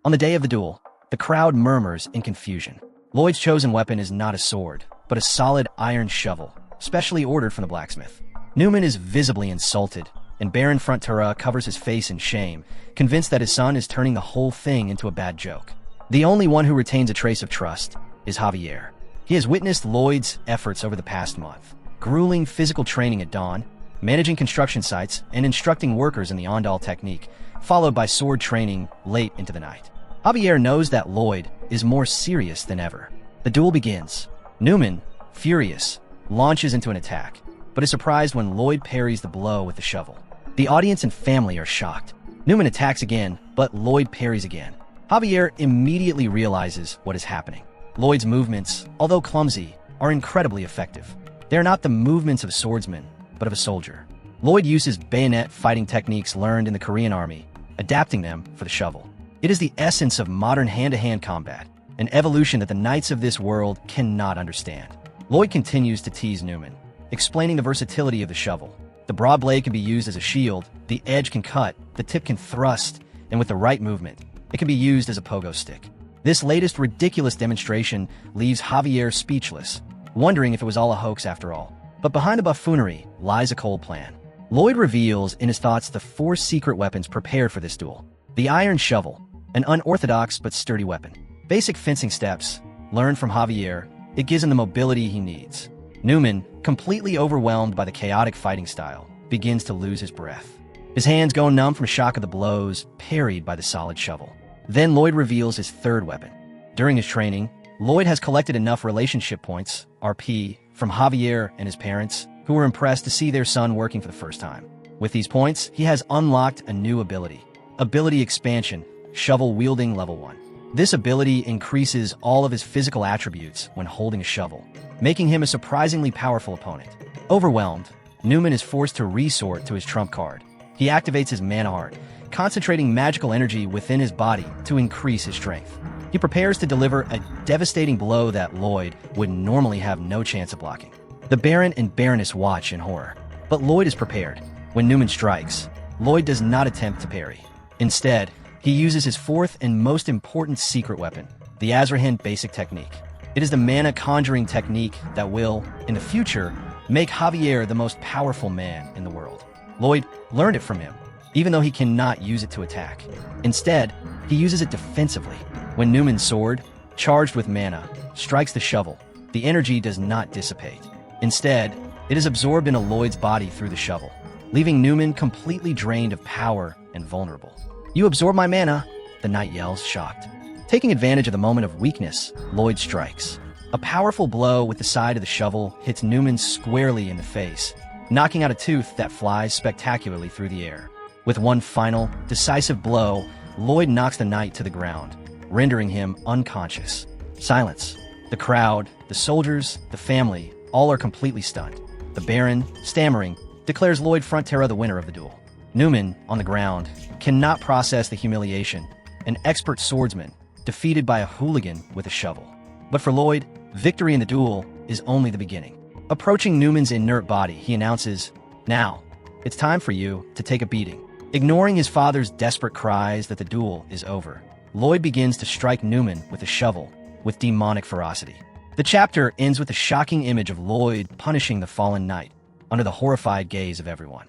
On the day of the duel, the crowd murmurs in confusion. Lloyd's chosen weapon is not a sword, but a solid iron shovel, specially ordered from the blacksmith. Newman is visibly insulted, and LloydFrontera covers his face in shame, convinced that his son is turning the whole thing into a bad joke. The only one who retains a trace of trust is Javier. He has witnessed Lloyd's efforts over the past month, grueling physical training at dawn, managing construction sites, and instructing workers in the Ondal technique, followed by sword training late into the night. Javier knows that Lloyd is more serious than ever. The duel begins. Newman, furious, launches into an attack, but is surprised when Lloyd parries the blow with the shovel. The audience and family are shocked. Newman attacks again, but Lloyd parries again. Javier immediately realizes what is happening. Lloyd's movements, although clumsy, are incredibly effective. They are not the movements of a swordsman, but of a soldier. Lloyd uses bayonet fighting techniques learned in the Korean army, adapting them for the shovel. It is the essence of modern hand-to-hand combat, an evolution that the knights of this world cannot understand. Lloyd continues to tease Newman, explaining the versatility of the shovel. The broad blade can be used as a shield, the edge can cut, the tip can thrust, and with the right movement, it can be used as a pogo stick. This latest ridiculous demonstration leaves Javier speechless, wondering if it was all a hoax after all. But behind the buffoonery lies a cold plan. Lloyd reveals in his thoughts the 4 secret weapons prepared for this duel. The iron shovel, an unorthodox but sturdy weapon. Basic fencing steps, learned from Javier, it gives him the mobility he needs. Newman, completely overwhelmed by the chaotic fighting style, begins to lose his breath. His hands go numb from shock of the blows parried by the solid shovel. Then Lloyd reveals his 3rd weapon. During his training, Lloyd has collected enough relationship points, RP, from Javier and his parents, who were impressed to see their son working for the first time. With these points, he has unlocked a new ability. Ability Expansion, Shovel Wielding Level 1. This ability increases all of his physical attributes when holding a shovel, making him a surprisingly powerful opponent. Overwhelmed, Newman is forced to resort to his trump card. He activates his mana heart, concentrating magical energy within his body to increase his strength. He prepares to deliver a devastating blow that Lloyd would normally have no chance of blocking. The Baron and Baroness watch in horror, but Lloyd is prepared. When Newman strikes, Lloyd does not attempt to parry. Instead, he uses his 4th and most important secret weapon, the Azrahin Basic Technique. It is the mana conjuring technique that will, in the future, make Javier the most powerful man in the world. Lloyd learned it from him, even though he cannot use it to attack. Instead, he uses it defensively. When Newman's sword, charged with mana, strikes the shovel, the energy does not dissipate. Instead, it is absorbed into Lloyd's body through the shovel, leaving Newman completely drained of power and vulnerable. "You absorb my mana," the knight yells, shocked. Taking advantage of the moment of weakness, Lloyd strikes. A powerful blow with the side of the shovel hits Newman squarely in the face, knocking out a tooth that flies spectacularly through the air. With one final, decisive blow, Lloyd knocks the knight to the ground, rendering him unconscious. Silence. The crowd, the soldiers, the family, all are completely stunned. The Baron, stammering, declares LloydFrontera the winner of the duel. Newman, on the ground, cannot process the humiliation, an expert swordsman, defeated by a hooligan with a shovel. But for Lloyd, victory in the duel is only the beginning. Approaching Newman's inert body, he announces, "Now, it's time for you to take a beating." Ignoring his father's desperate cries that the duel is over, Lloyd begins to strike Newman with a shovel with demonic ferocity. The chapter ends with a shocking image of Lloyd punishing the fallen knight under the horrified gaze of everyone.